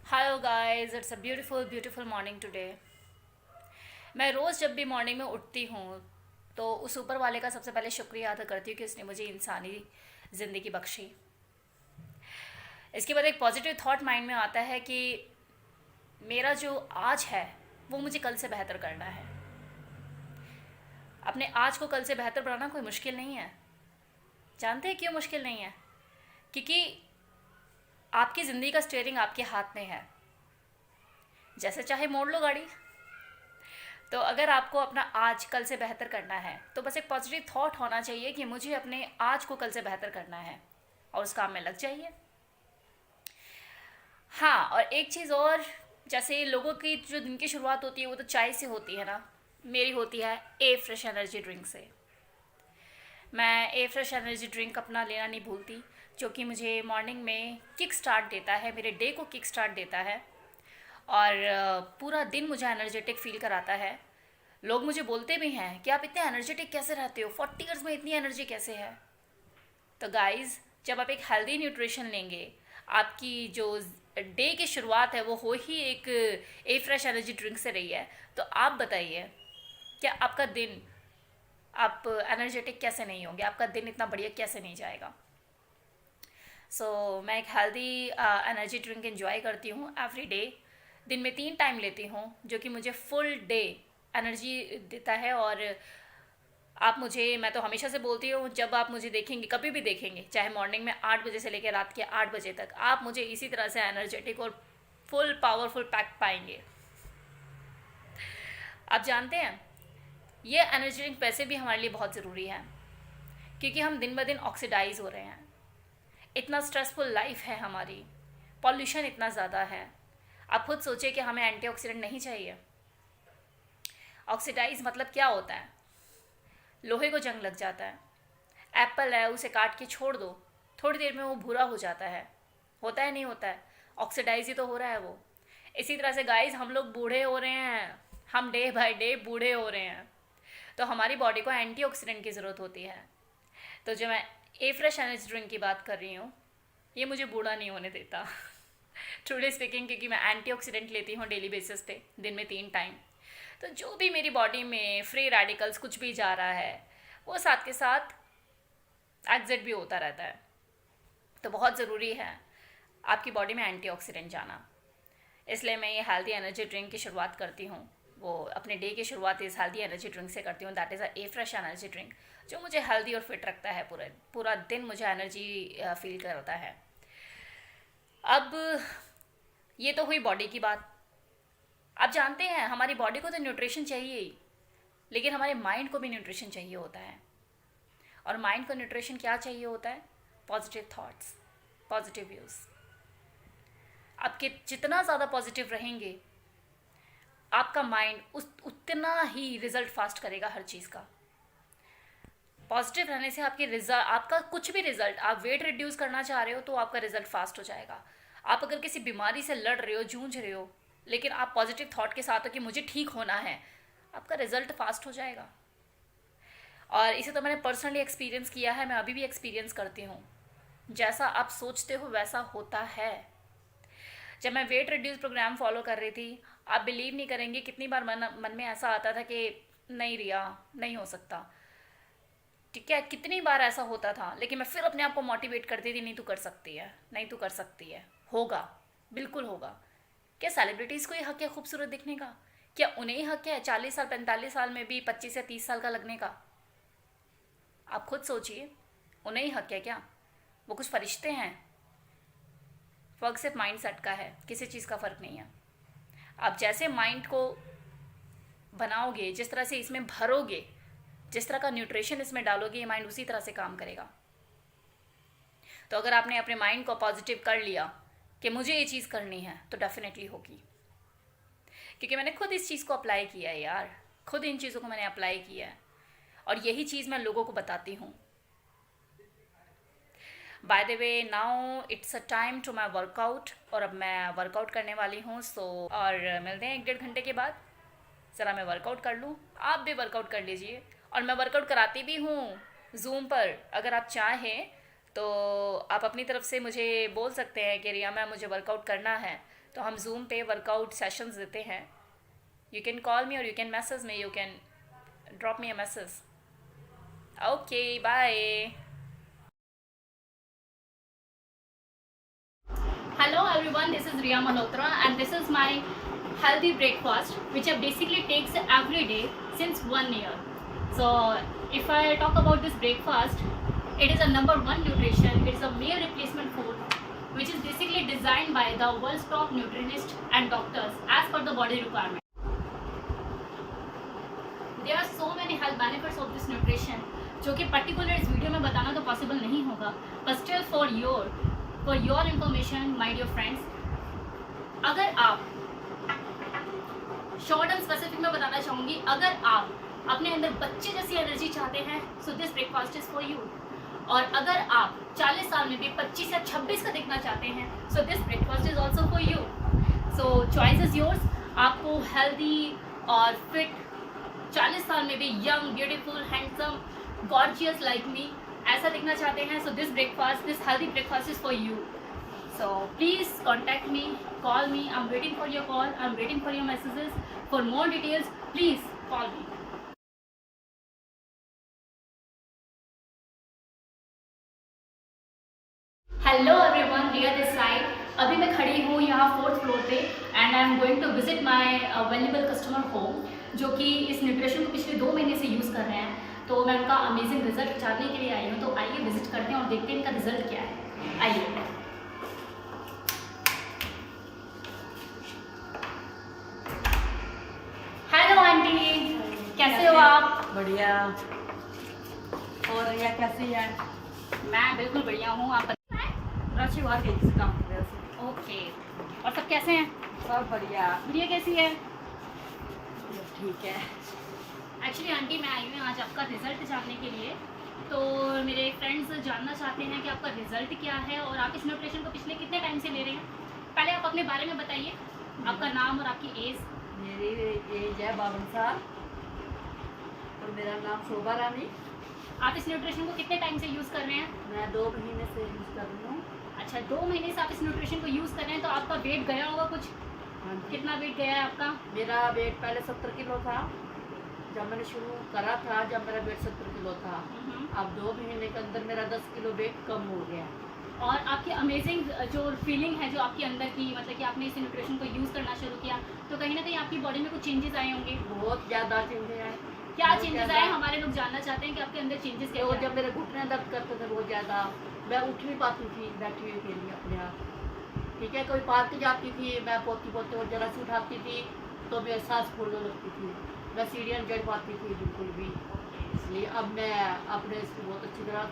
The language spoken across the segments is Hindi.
Hello guys, it's a beautiful beautiful morning today. मैं रोज़ जब भी मॉर्निंग में उठती हूँ तो उस ऊपर वाले का सबसे पहले शुक्रिया अदा करती हूँ कि उसने मुझे इंसानी ज़िंदगी बख्शी। इसके बाद एक पॉजिटिव थॉट माइंड में आता है कि मेरा जो आज है वो मुझे कल से बेहतर करना है। अपने आज को कल से बेहतर बनाना कोई मुश्किल नहीं है। जानते हैं क्यों मुश्किल नहीं है? क्योंकि आपकी ज़िंदगी का स्टीयरिंग आपके हाथ में है। जैसे चाहे मोड़ लो गाड़ी। तो अगर आपको अपना आज कल से बेहतर करना है तो बस एक पॉजिटिव थॉट होना चाहिए कि मुझे अपने आज को कल से बेहतर करना है, और उस काम में लग जाइए। हाँ, और एक चीज़ और, जैसे लोगों की जो दिन की शुरुआत होती है वो तो चाय से होती है ना, मेरी होती है ए फ्रेश एनर्जी ड्रिंक से। मैं ए फ्रेश एनर्जी ड्रिंक अपना लेना नहीं भूलती, जो कि मुझे मॉर्निंग में किक स्टार्ट देता है, मेरे डे को किक स्टार्ट देता है, और पूरा दिन मुझे एनर्जेटिक फील कराता है। लोग मुझे बोलते भी हैं कि आप इतने एनर्जेटिक कैसे रहते हो, 40 ईयर्स में इतनी एनर्जी कैसे है। तो गाइस, जब आप एक हेल्दी न्यूट्रिशन लेंगे, आपकी जो डे की शुरुआत है वो हो ही एक ए फ्रेश एनर्जी ड्रिंक से रही है, तो आप बताइए क्या आपका दिन, आप एनर्जेटिक कैसे नहीं होंगे, आपका दिन इतना बढ़िया कैसे नहीं जाएगा। मैं एक हेल्दी एनर्जी ड्रिंक इन्जॉय करती हूँ एवरी डे। दिन में 3 टाइम लेती हूँ, जो कि मुझे फुल डे एनर्जी देता है। और मैं तो हमेशा से बोलती हूँ, जब आप मुझे देखेंगे, कभी भी देखेंगे, चाहे मॉर्निंग में 8 बजे से लेकर रात के 8 बजे तक, आप मुझे इसी तरह से एनर्जेटिक और फुल पावरफुल पैक पाएंगे। आप जानते हैं, ये एनर्जी ड्रिंक वैसे भी हमारे लिए बहुत ज़रूरी है, क्योंकि हम दिन ब दिन ऑक्सीडाइज हो रहे हैं। इतना स्ट्रेसफुल लाइफ है हमारी, पॉल्यूशन इतना ज़्यादा है। आप खुद सोचिए कि हमें एंटीऑक्सीडेंट नहीं चाहिए। ऑक्सीडाइज मतलब क्या होता है? लोहे को जंग लग जाता है। एप्पल है, उसे काट के छोड़ दो, थोड़ी देर में वो भूरा हो जाता है। होता है नहीं होता है? ऑक्सीडाइज ही तो हो रहा है वो। इसी तरह से गाइस, हम लोग बूढ़े हो रहे हैं, हम डे बाय डे बूढ़े हो रहे हैं। तो हमारी बॉडी को एंटीऑक्सीडेंट की ज़रूरत होती है। तो जो मैं ए फ्रेश एनर्जी ड्रिंक की बात कर रही हूँ, ये मुझे बूढ़ा नहीं होने देता। ट्रूली स्पीकिंग, क्योंकि मैं एंटीऑक्सीडेंट लेती हूँ डेली बेसिस पे, दिन में 3 टाइम। तो जो भी मेरी बॉडी में फ्री रेडिकल्स कुछ भी जा रहा है, वो साथ के साथ एग्जिट भी होता रहता है। तो बहुत ज़रूरी है आपकी बॉडी में एंटीऑक्सीडेंट जाना। इसलिए मैं ये हेल्दी एनर्जी ड्रिंक की शुरुआत करती हूँ, वो अपने डे की शुरुआत इस हेल्दी एनर्जी ड्रिंक से करती हूँ। That is a A fresh energy drink, जो मुझे हेल्दी और फिट रखता है। पूरा पूरा दिन मुझे एनर्जी फील करता है। अब ये तो हुई बॉडी की बात। आप जानते हैं, हमारी बॉडी को तो न्यूट्रिशन चाहिए ही, लेकिन हमारे माइंड को भी न्यूट्रिशन चाहिए होता है। और माइंड को न्यूट्रिशन क्या चाहिए होता है? Positive thoughts, positive views. आपके जितना ज़्यादा पॉजिटिव रहेंगे, आपका माइंड उतना ही रिजल्ट फास्ट करेगा हर चीज़ का। पॉजिटिव रहने से आपके रिजल्ट, आपका कुछ भी रिजल्ट, आप वेट रिड्यूस करना चाह रहे हो तो आपका रिजल्ट फास्ट हो जाएगा। आप अगर किसी बीमारी से लड़ रहे हो, जूझ रहे हो, लेकिन आप पॉजिटिव थॉट के साथ हो कि मुझे ठीक होना है, आपका रिजल्ट फास्ट हो जाएगा। और इसे तो मैंने पर्सनली एक्सपीरियंस किया है, मैं अभी भी एक्सपीरियंस करती हूँ। जैसा आप सोचते हो वैसा होता है। जब मैं वेट रिड्यूस प्रोग्राम फॉलो कर रही थी, आप बिलीव नहीं करेंगे कितनी बार मन में ऐसा आता था कि नहीं रिया, नहीं हो सकता। ठीक है, कितनी बार ऐसा होता था, लेकिन मैं फिर अपने आप को मोटिवेट करती थी, नहीं तू कर सकती है, नहीं तू कर सकती है, होगा, बिल्कुल होगा। क्या सेलिब्रिटीज़ को ही हक है खूबसूरत दिखने का? क्या उन्हें ही हक है 40 साल 45 साल में भी 25 या 30 साल का लगने का? आप खुद सोचिए, उन्हें ही हक है क्या? वो कुछ फरिश्ते हैं? फ़र्क सिर्फ माइंड सेट का है, किसी चीज़ का फ़र्क नहीं है। आप जैसे माइंड को बनाओगे, जिस तरह से इसमें भरोगे, जिस तरह का न्यूट्रिशन इसमें डालोगे, ये माइंड उसी तरह से काम करेगा। तो अगर आपने अपने माइंड को पॉजिटिव कर लिया कि मुझे ये चीज़ करनी है, तो डेफिनेटली होगी। क्योंकि मैंने खुद इस चीज़ को अप्लाई किया है यार, खुद इन चीज़ों को मैंने अप्लाई किया है, और यही चीज़ मैं लोगों को बताती हूँ। By the way, now it's a time to my workout, और अब मैं वर्कआउट करने वाली हूँ। और मिलते हैं 1 डेढ़ घंटे के बाद। ज़रा मैं वर्कआउट कर लूँ, आप भी वर्कआउट कर लीजिए। और मैं वर्कआउट कराती भी हूँ ज़ूम पर। अगर आप चाहें तो आप अपनी तरफ से मुझे बोल सकते हैं कि रिया मैम, मुझे वर्कआउट करना है, तो हम जूम पे वर्कआउट सेशंस देते हैं. यू कैन कॉल मी और you can message me, you can drop me a message. Okay, bye. Hello everyone, this is Riya Malhotra and this is my healthy breakfast which I basically takes every day since 1 year. So if I talk about this breakfast, it is a number one nutrition. It is a meal replacement food which is basically designed by the world's top nutritionists and doctors as per the body requirement. There are so many health benefits of this nutrition जो कि पर्टिकुलर इस वीडियो में बताना तो पॉसिबल नहीं होगा, but still for your information my dear friends, अगर आप शॉर्ट एंड स्पेसिफिक में बताना चाहूँगी, अगर आप अपने अंदर बच्चे जैसी एनर्जी चाहते हैं so this breakfast is for you. और अगर आप 40 साल में भी 25 या 26 का दिखना चाहते हैं so this breakfast is also for you. So choice is yours. आपको हेल्दी और फिट 40 साल में भी young, beautiful, handsome, gorgeous like me ऐसा दिखना चाहते हैं so this breakfast, this healthy breakfast is for you. So please contact me, call me. I'm waiting for your call. I'm waiting for your messages. For more details, please call me. Hello everyone, Riya this side. अभी मैं खड़ी हूँ यहाँ 4th फ्लोर पे and I am going to visit my valuable customer home जो कि इस न्यूट्रिशन को पिछले 2 महीने से यूज़ कर रहे हैं. तो मैं उनका अमेजिंग रिजल्ट जानने के लिए आई हूँ. तो आइए विजिट करते हैं और देखते हैं इनका रिजल्ट क्या है. आइए. कैसे हो आप? बढ़िया. और रिया कैसी है? मैं बिल्कुल बढ़िया हूँ. आप रची बाहर गई किसी काम की वजह से. ओके. और सब कैसे हैं? सब बढ़िया. प्रिया कैसी है? ठीक है. एक्चुअली आंटी मैं आई हूँ आज आपका रिजल्ट जानने के लिए. तो मेरे फ्रेंड्स जानना चाहते हैं कि आपका रिजल्ट क्या है और आप इस न्यूट्रिशन को पिछले कितने टाइम से ले रहे हैं. पहले आप अपने बारे में बताइए, आपका नाम और आपकी एज. मेरी एज है 52 साल और मेरा नाम शोभा रानी. आप इस न्यूट्रिशन को कितने टाइम से यूज़ कर रहे हैं? मैं 2 महीने से यूज़ कर रही हूँ. अच्छा, 2 महीने से आप इस न्यूट्रिशन को यूज़ कर रहे हैं. तो आपका वेट गया होगा कुछ? हाँ जी. कितना वेट गया है आपका? मेरा वेट पहले 70 किलो था जब मैंने शुरू करा था, जब मेरा वेट 70 किलो था. अब 2 महीने के अंदर मेरा 10 किलो वेट कम हो गया. और आपकी अमेजिंग जो फीलिंग है जो आपके अंदर की, मतलब कि आपने इस न्यूट्रिशन को यूज़ करना शुरू किया तो कहीं ना कहीं आपकी बॉडी में कुछ चेंजेस आए होंगे. बहुत ज़्यादा चेंजेस आए. क्या चेंजेस आए? हमारे लोग जानना चाहते हैं कि आपके अंदर चेंजेस क्या वो हैं. जब मेरे घुटने दर्द करते थे बहुत ज़्यादा, मैं उठ नहीं पाती थी बैठी हुई के लिए अपने आप. ठीक है, कोई पार्क जाती थी, मैं पोती पोती और जरा सी उठाती थी तो मेरी सांस फूलने लगती थी. मैं सीढ़ियाँ नहीं चढ़ पाती थी बिल्कुल भी. इसलिए अब मैं अपने इसको बहुत अच्छी तरह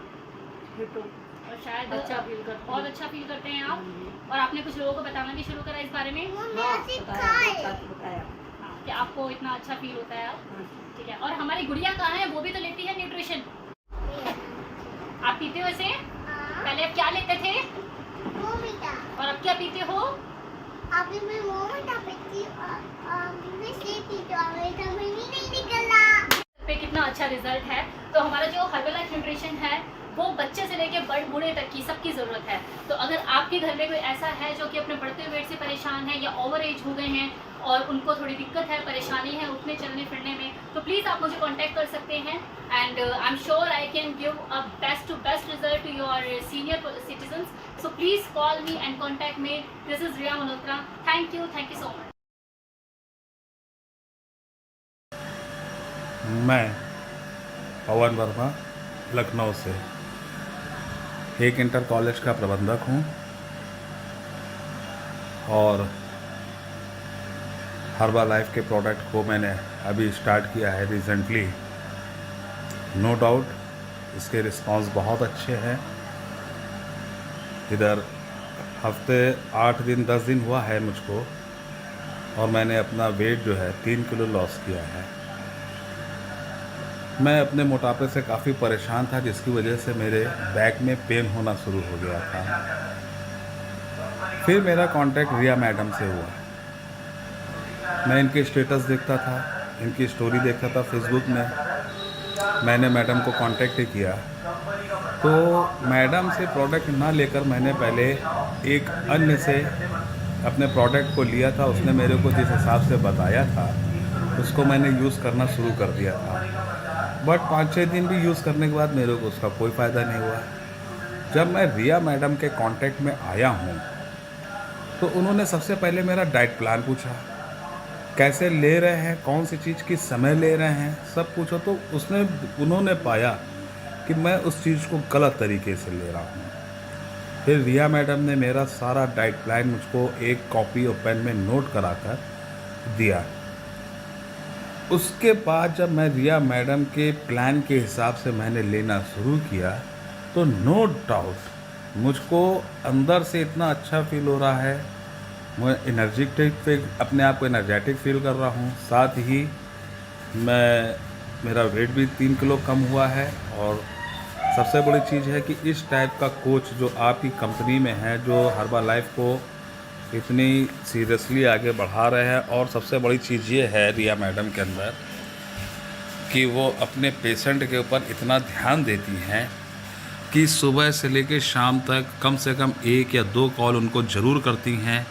फिट हूँ और शायद अच्छा फील करती हूँ. बहुत अच्छा फील करते हैं आप. और आपने कुछ लोगों को बताना भी शुरू करा इस बारे में. बताया हाँ, कि आपको इतना अच्छा फील होता है अब. हाँ. ठीक है. और हमारी गुड़िया कहाँ है? वो भी तो लेती है न्यूट्रिशन. आप पीते हो इसे? पहले आप क्या लेते थे और अब क्या पीते हो? अभी मैं मोमोटा पीती और मैं स्लीप पीती हूँ. अभी तक मैं नहीं निकला. पे कितना अच्छा रिजल्ट है. तो हमारा जो हर्बलाइफ न्यूट्रिशन है वो बच्चे से लेके बड़े बूढ़े तक की सबकी ज़रूरत है. तो अगर आपके घर में कोई ऐसा है जो कि अपने बढ़ते हुए वेट से परेशान है या ओवर एज हो गए हैं और उनको थोड़ी दिक्कत है, परेशानी है उठने चलने फिरने में, तो प्लीज़ आप मुझे कांटेक्ट कर सकते हैं. And I am sure I can give a best to best result to your senior citizens. So please call me and contact me. This is Riya Malhotra. Thank you so much. मैं पवन वर्मा लखनऊ से एक इंटर कॉलेज का प्रबंधक हूँ और हर्बा लाइफ के प्रोडक्ट को मैंने अभी स्टार्ट किया है रिसेंटली. नो डाउट इसके रिस्पांस बहुत अच्छे हैं. इधर हफ्ते 8 दिन 10 दिन हुआ है मुझको और मैंने अपना वेट जो है 3 किलो लॉस किया है. मैं अपने मोटापे से काफ़ी परेशान था जिसकी वजह से मेरे बैक में पेन होना शुरू हो गया था. फिर मेरा कांटेक्ट रिया मैडम से हुआ. मैं इनके स्टेटस देखता था, इनकी स्टोरी देखता था फेसबुक में. मैंने मैडम को कांटेक्ट किया तो मैडम से प्रोडक्ट ना लेकर मैंने पहले एक अन्य से अपने प्रोडक्ट को लिया था, उसने मेरे को जिस हिसाब से बताया था उसको मैंने यूज़ करना शुरू कर दिया था। बट 5-6 दिन भी यूज़ करने के बाद मेरे को उसका कोई फ़ायदा नहीं हुआ। जब मैं रिया मैडम के कांटेक्ट में आया हूँ तो उन्होंने सबसे पहले मेरा डाइट प्लान पूछा, कैसे ले रहे हैं, कौन सी चीज़ किस समय ले रहे हैं, सब पूछो। तो उन्होंने पाया कि मैं उस चीज़ को गलत तरीके से ले रहा हूँ। फिर रिया मैडम ने मेरा सारा डाइट प्लान मुझको एक कॉपी और पेन में नोट करा कर दिया। उसके बाद जब मैं रिया मैडम के प्लान के हिसाब से मैंने लेना शुरू किया तो नो डाउट मुझको अंदर से इतना अच्छा फील हो रहा है। मैं एनर्जेटिक, अपने आप को एनर्जेटिक फील कर रहा हूँ। साथ ही मेरा वेट भी 3 किलो कम हुआ है। और सबसे बड़ी चीज़ है कि इस टाइप का कोच जो आपकी कंपनी में है, जो हर्बल लाइफ को इतनी सीरियसली आगे बढ़ा रहे हैं। और सबसे बड़ी चीज़ ये है रिया मैडम के अंदर कि वो अपने पेशेंट के ऊपर इतना ध्यान देती हैं कि सुबह से लेकर शाम तक कम से कम 1 या 2 कॉल उनको ज़रूर करती हैं।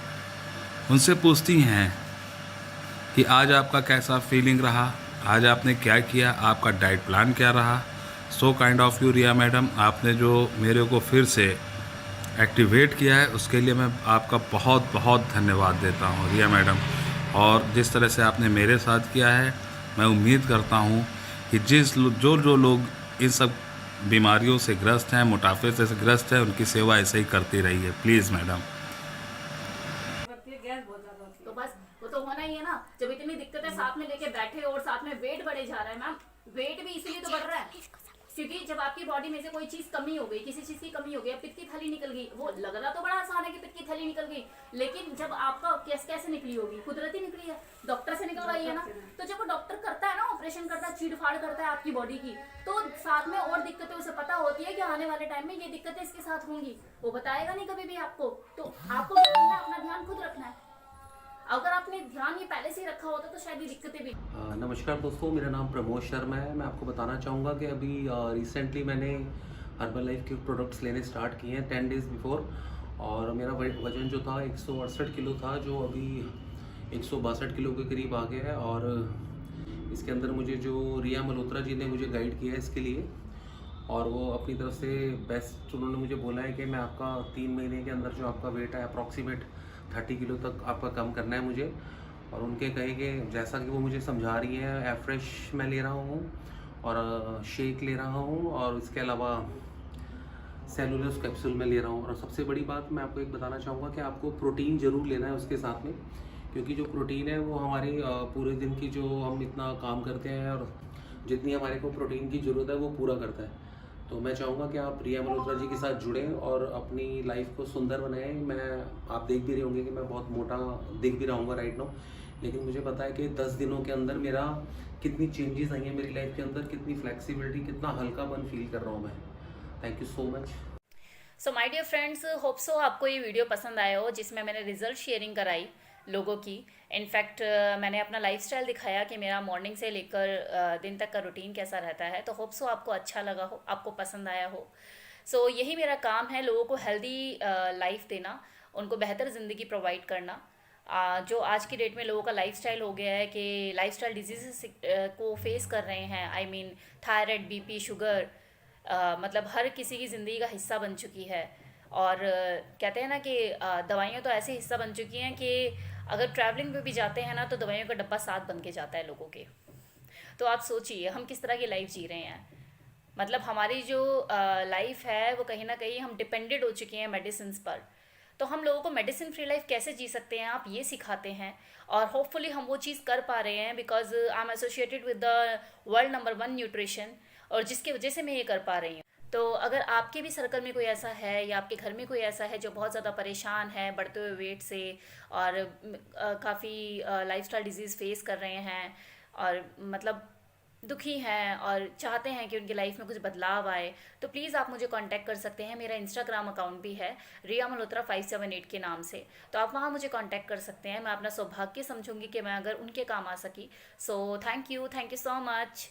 उनसे पूछती हैं कि आज आपका कैसा फीलिंग रहा, आज आपने क्या किया, आपका डाइट प्लान क्या रहा। So kind of you Riya madam, आपने जो मेरे को फिर से एक्टिवेट किया है उसके लिए मैं आपका बहुत बहुत धन्यवाद देता हूँ रिया मैडम। और जिस तरह से आपने मेरे साथ किया है, मैं उम्मीद करता हूँ कि जो लोग इन सब बीमारियों से ग्रस्त हैं, मोटापे से ग्रस्त हैं, उनकी सेवा ऐसे ही करती रहिए प्लीज़ मैडम। तो बस वो तो होना ही है ना, जब इतनी दिक्कतें साथ में लेके बैठे और साथ में वेट बढ़े जा रहा है। मैम वेट भी इसीलिए तो बढ़ रहा है क्योंकि जब आपकी बॉडी में से कोई चीज कमी हो गई, किसी चीज की कमी हो गई, पित्त की थैली निकल गई। वो लग रहा तो बड़ा आसान है कि पित्त की थैली निकल गई, लेकिन जब आपका कैसे निकली होगी, कुदरती निकली है, डॉक्टर से निकलवाई है ना। तो जब वो डॉक्टर करता है ना, ऑपरेशन करता है, चीड़-फाड़ करता है आपकी बॉडी की, तो साथ में और दिक्कतें उसे पता होती है कि आने वाले टाइम में ये दिक्कतें इसके साथ होंगी। वो बताएगा नहीं कभी भी आपको। तो आपको अपना ध्यान खुद रखना है। अगर आपने ध्यान ये पहले से ही रखा होता तो शायद ये दिक्कतें भी। नमस्कार दोस्तों, मेरा नाम प्रमोद शर्मा है। मैं आपको बताना चाहूँगा कि अभी रिसेंटली मैंने हर्बल लाइफ के प्रोडक्ट्स लेने स्टार्ट किए हैं 10 डेज़ बिफोर। और मेरा वज़न जो था 168 किलो था, जो अभी 162 किलो के करीब आ गया है। और इसके अंदर मुझे जो रिया मल्होत्रा जी ने मुझे गाइड किया है इसके लिए, और वो अपनी तरफ से बेस्ट उन्होंने मुझे बोला है कि मैं आपका 3 महीने के अंदर जो आपका वेट है अप्रॉक्सीमेट 30 किलो तक आपका कम करना है मुझे। और उनके कहे कि जैसा कि वो मुझे समझा रही हैं, एफ्रेश मैं ले रहा हूँ और शेक ले रहा हूँ, और इसके अलावा सेलुलस कैप्सूल में ले रहा हूँ। और सबसे बड़ी बात मैं आपको एक बताना चाहूँगा कि आपको प्रोटीन ज़रूर लेना है उसके साथ में, क्योंकि जो प्रोटीन है वो हमारी पूरे दिन की जो हम इतना काम करते हैं और जितनी हमारे को प्रोटीन की ज़रूरत है वो पूरा करता है। तो मैं चाहूँगा कि आप रिया मल्होत्रा जी के साथ जुड़ें और अपनी लाइफ को सुंदर बनाएं। आप देख भी रहे होंगे कि मैं बहुत मोटा दिख भी रहा हूँ राइट नाउ, लेकिन मुझे पता है कि 10 दिनों के अंदर मेरा कितनी चेंजेस आई हैं मेरी लाइफ के अंदर, कितनी फ्लेक्सिबिलिटी, कितना हल्कापन फील कर रहा हूँ मैं। Thank you so much. So my dear friends, hope so आपको ये वीडियो पसंद आया हो जिसमें मैंने रिजल्ट शेयरिंग कराई लोगों की। इनफैक्ट मैंने अपना लाइफस्टाइल दिखाया कि मेरा मॉर्निंग से लेकर दिन तक का रूटीन कैसा रहता है। तो होप सो आपको अच्छा लगा हो, आपको पसंद आया हो। सो यही मेरा काम है, लोगों को हेल्दी लाइफ देना, उनको बेहतर ज़िंदगी प्रोवाइड करना। जो आज की डेट में लोगों का लाइफस्टाइल हो गया है कि लाइफस्टाइल डिजीज़ को फेस कर रहे हैं। I mean thyroid, BP, sugar, मतलब हर किसी की ज़िंदगी का हिस्सा बन चुकी है। और कहते हैं ना कि दवाइयाँ तो ऐसे हिस्सा बन चुकी हैं कि अगर ट्रैवलिंग पे भी जाते हैं ना तो दवाइयों का डब्बा साथ बन के जाता है लोगों के। तो आप सोचिए हम किस तरह की लाइफ जी रहे हैं। मतलब हमारी जो लाइफ है वो कहीं ना कहीं हम डिपेंडेड हो चुके हैं मेडिसिन पर। तो हम लोगों को मेडिसिन फ्री लाइफ कैसे जी सकते हैं आप ये सिखाते हैं, और होपफुली हम वो चीज़ कर पा रहे हैं because I am associated with the world number 1 nutrition, और जिसकी वजह से मैं ये कर पा रही हूँ। तो अगर आपके भी सर्कल में कोई ऐसा है या आपके घर में कोई ऐसा है जो बहुत ज़्यादा परेशान है बढ़ते हुए वेट से और काफ़ी लाइफस्टाइल डिजीज़ फेस कर रहे हैं और मतलब दुखी हैं और चाहते हैं कि उनकी लाइफ में कुछ बदलाव आए, तो प्लीज़ आप मुझे कांटेक्ट कर सकते हैं। मेरा इंस्टाग्राम अकाउंट भी है रिया मल्होत्रा 578 के नाम से, तो आप वहाँ मुझे कांटेक्ट कर सकते हैं। मैं अपना सौभाग्य समझूंगी कि मैं अगर उनके काम आ सकी। So thank you so much.